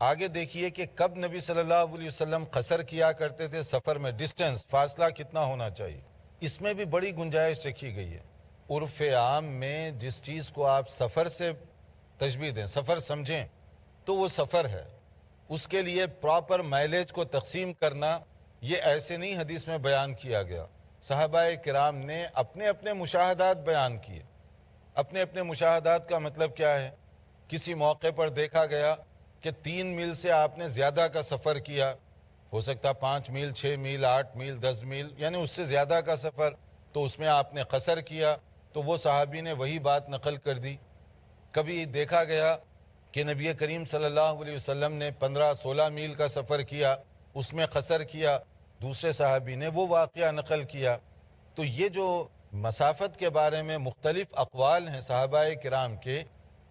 آگے دیکھیے کہ کب نبی صلی اللہ علیہ وسلم قصر کیا کرتے تھے سفر میں، ڈسٹنس، فاصلہ کتنا ہونا چاہیے، اس میں بھی بڑی گنجائش رکھی گئی ہے۔ عرف عام میں جس چیز کو آپ سفر سے تشبیہ دیں، سفر سمجھیں، تو وہ سفر ہے۔ اس کے لیے پراپر مائلیج کو تقسیم کرنا یہ ایسے نہیں حدیث میں بیان کیا گیا۔ صحابہ کرام نے اپنے اپنے مشاہدات بیان کیے۔ اپنے اپنے مشاہدات کا مطلب کیا ہے؟ کسی موقع پر دیکھا گیا کہ 3 میل سے آپ نے زیادہ کا سفر کیا، ہو سکتا 5 میل، 6 میل، 8 میل، 10 میل، یعنی اس سے زیادہ کا سفر، تو اس میں آپ نے قصر کیا، تو وہ صحابی نے وہی بات نقل کر دی۔ کبھی دیکھا گیا کہ نبی کریم صلی اللہ علیہ وسلم نے 15-16 میل کا سفر کیا، اس میں قصر کیا، دوسرے صحابی نے وہ واقعہ نقل کیا۔ تو یہ جو مسافت کے بارے میں مختلف اقوال ہیں صحابہ کرام کے،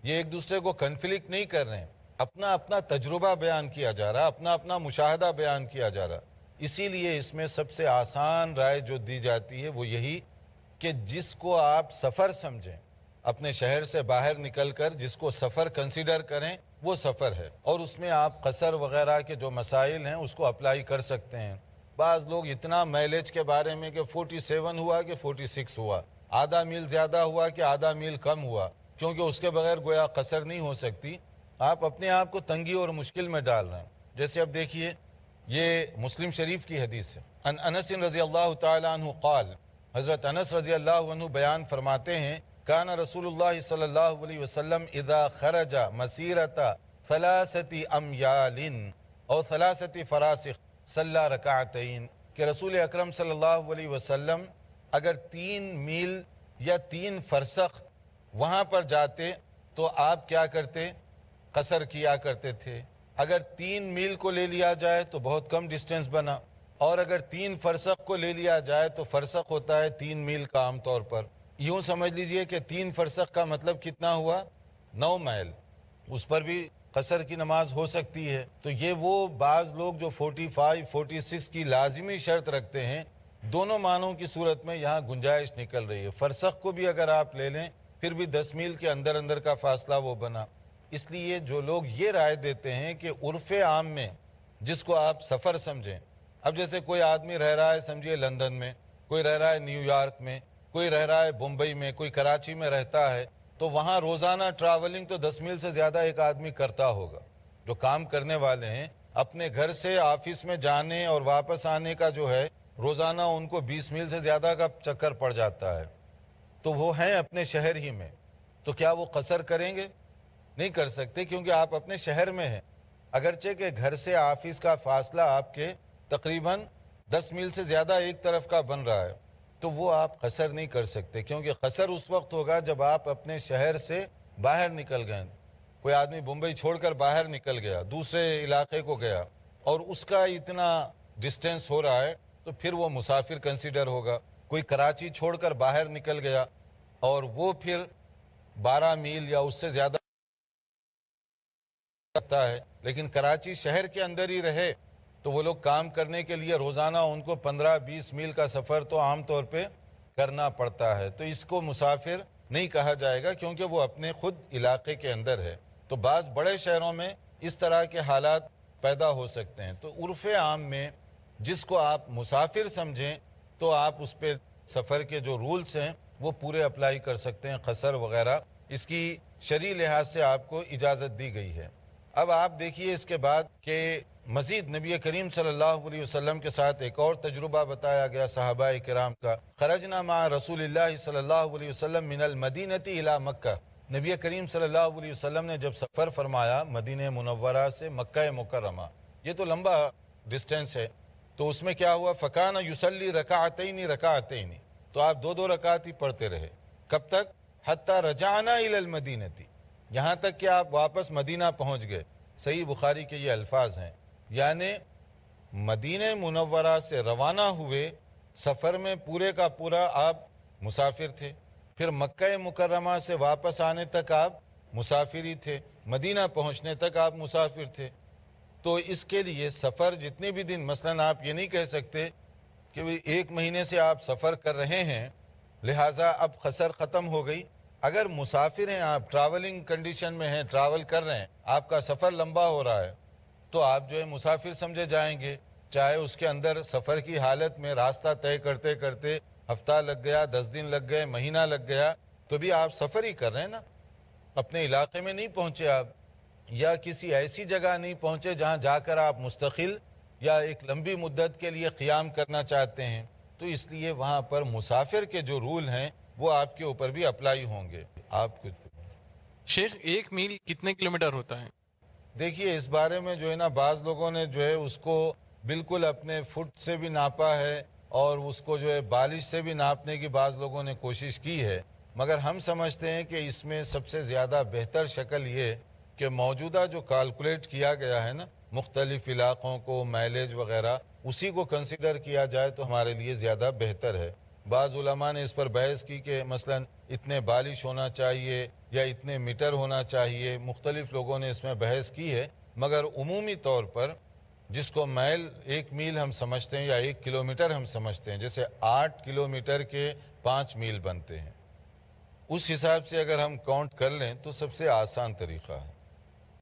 یہ ایک دوسرے کو کنفلکٹ نہیں کر رہے ہیں، اپنا اپنا تجربہ بیان کیا جا رہا، اپنا اپنا مشاہدہ بیان کیا جا رہا۔ اسی لیے اس میں سب سے آسان رائے جو دی جاتی ہے وہ یہی کہ جس کو آپ سفر سمجھیں، اپنے شہر سے باہر نکل کر جس کو سفر کنسیڈر کریں، وہ سفر ہے، اور اس میں آپ قصر وغیرہ کے جو مسائل ہیں اس کو اپلائی کر سکتے ہیں۔ بعض لوگ اتنا مائلیج کے بارے میں کہ 47 ہوا کہ 46 ہوا، آدھا میل زیادہ ہوا کہ آدھا میل کم ہوا، کیونکہ اس کے بغیر گویا قصر نہیں ہو سکتی۔ آپ اپنے آپ کو تنگی اور مشکل میں ڈال رہے ہیں۔ جیسے اب دیکھیے، یہ مسلم شریف کی حدیث ہے، ان انس رضی اللہ تعالی عنہ قال، حضرت انس رضی اللہ عنہ بیان فرماتے ہیں، کان رسول اللہ صلی اللہ علیہ وسلم اذا خرج مسیرت 3 امیال اور 3 فراسخ صلی رکعتین، کہ رسول اکرم صلی اللہ علیہ وسلم اگر 3 میل یا 3 فرسخ وہاں پر جاتے تو آپ کیا کرتے؟ قصر کیا کرتے تھے۔ اگر 3 میل کو لے لیا جائے تو بہت کم ڈسٹنس بنا، اور اگر 3 فرسخ کو لے لیا جائے تو فرسخ ہوتا ہے 3 میل کا عام طور پر۔ یوں سمجھ لیجئے کہ 3 فرسخ کا مطلب کتنا ہوا؟ 9 میل۔ اس پر بھی قصر کی نماز ہو سکتی ہے۔ تو یہ وہ بعض لوگ جو 45 46 کی لازمی شرط رکھتے ہیں، دونوں معنوں کی صورت میں یہاں گنجائش نکل رہی ہے۔ فرسخ کو بھی اگر آپ لے لیں پھر بھی 10 میل کے اندر اندر کا فاصلہ وہ بنا۔ اس لیے جو لوگ یہ رائے دیتے ہیں کہ عرف عام میں جس کو آپ سفر سمجھیں، اب جیسے کوئی آدمی رہ رہا ہے سمجھیے لندن میں، کوئی رہ رہا ہے نیو یارک میں، کوئی رہ رہا ہے بمبئی میں، کوئی کراچی میں رہتا ہے، تو وہاں روزانہ ٹریولنگ تو 10 میل سے زیادہ ایک آدمی کرتا ہوگا۔ جو کام کرنے والے ہیں اپنے گھر سے آفس میں جانے اور واپس آنے کا جو ہے روزانہ ان کو 20 میل سے زیادہ کا چکر پڑ جاتا ہے، تو وہ ہیں اپنے شہر ہی میں، تو کیا وہ قصر کریں گے؟ نہیں کر سکتے، کیونکہ آپ اپنے شہر میں ہیں۔ اگرچہ کہ گھر سے آفس کا فاصلہ آپ کے تقریباً 10 میل سے زیادہ ایک طرف کا بن رہا ہے، تو وہ آپ قصر نہیں کر سکتے، کیونکہ قصر اس وقت ہوگا جب آپ اپنے شہر سے باہر نکل گئے۔ کوئی آدمی بمبئی چھوڑ کر باہر نکل گیا، دوسرے علاقے کو گیا، اور اس کا اتنا ڈسٹینس ہو رہا ہے تو پھر وہ مسافر کنسیڈر ہوگا۔ کوئی کراچی چھوڑ کر باہر نکل گیا اور وہ پھر 12 میل یا اس سے زیادہ ہے، لیکن کراچی شہر کے اندر ہی رہے، تو وہ لوگ کام کرنے کے لیے روزانہ ان کو 15-20 میل کا سفر تو عام طور پہ کرنا پڑتا ہے، تو اس کو مسافر نہیں کہا جائے گا، کیونکہ وہ اپنے خود علاقے کے اندر ہے۔ تو بعض بڑے شہروں میں اس طرح کے حالات پیدا ہو سکتے ہیں۔ تو عرف عام میں جس کو آپ مسافر سمجھیں تو آپ اس پہ سفر کے جو رولز ہیں وہ پورے اپلائی کر سکتے ہیں، قصر وغیرہ، اس کی شرعی لحاظ سے آپ کو اجازت دی گئی ہے۔ اب آپ دیکھیے اس کے بعد کہ مزید نبی کریم صلی اللہ علیہ وسلم کے ساتھ ایک اور تجربہ بتایا گیا صحابہ کرام کا۔ خرجنا مع رسول اللہ صلی اللہ علیہ وسلم من المدینۃ الی مکہ، نبی کریم صلی اللہ علیہ وسلم نے جب سفر فرمایا مدینہ منورہ سے مکہ مکرمہ، یہ تو لمبا ڈسٹینس ہے، تو اس میں کیا ہوا؟ فکان یصلی رکعتین رکعتین، تو آپ 2 رکعت ہی پڑھتے رہے۔ کب تک؟ حتی رجعنا الی المدینۃ، یہاں تک کہ آپ واپس مدینہ پہنچ گئے۔ صحیح بخاری کے یہ الفاظ ہیں، یعنی مدینہ منورہ سے روانہ ہوئے، سفر میں پورے کا پورا آپ مسافر تھے، پھر مکہ مکرمہ سے واپس آنے تک آپ مسافر ہی تھے، مدینہ پہنچنے تک آپ مسافر تھے۔ تو اس کے لیے سفر جتنے بھی دن، مثلا آپ یہ نہیں کہہ سکتے کہ 1 مہینے سے آپ سفر کر رہے ہیں لہٰذا اب قصر ختم ہو گئی۔ اگر مسافر ہیں آپ، ٹریولنگ کنڈیشن میں ہیں، ٹریول کر رہے ہیں، آپ کا سفر لمبا ہو رہا ہے، تو آپ جو ہے مسافر سمجھے جائیں گے، چاہے اس کے اندر سفر کی حالت میں راستہ طے کرتے کرتے ہفتہ لگ گیا، 10 دن لگ گئے، مہینہ لگ گیا، تو بھی آپ سفر ہی کر رہے ہیں نا، اپنے علاقے میں نہیں پہنچے آپ، یا کسی ایسی جگہ نہیں پہنچے جہاں جا کر آپ مستقل یا ایک لمبی مدت کے لیے قیام کرنا چاہتے ہیں، تو اس لیے وہاں پر مسافر کے جو رول ہیں وہ آپ کے اوپر بھی اپلائی ہوں گے۔ آپ کچھ شیخ 1 میل کتنے کلومیٹر ہوتا ہے؟ دیکھیے، اس بارے میں جو ہے نا بعض لوگوں نے جو ہے اس کو بالکل اپنے فٹ سے بھی ناپا ہے، اور اس کو جو ہے بالش سے بھی ناپنے کی بعض لوگوں نے کوشش کی ہے، مگر ہم سمجھتے ہیں کہ اس میں سب سے زیادہ بہتر شکل یہ کہ موجودہ جو کیلکولیٹ کیا گیا ہے نا مختلف علاقوں کو، مائلیج وغیرہ، اسی کو کنسیڈر کیا جائے تو ہمارے لیے زیادہ بہتر ہے۔ بعض علماء نے اس پر بحث کی کہ مثلا اتنے بالش ہونا چاہیے یا اتنے میٹر ہونا چاہیے، مختلف لوگوں نے اس میں بحث کی ہے، مگر عمومی طور پر جس کو میل 1 میل ہم سمجھتے ہیں یا 1 کلومیٹر ہم سمجھتے ہیں، جیسے 8 کلومیٹر کے 5 میل بنتے ہیں، اس حساب سے اگر ہم کاؤنٹ کر لیں تو سب سے آسان طریقہ ہے۔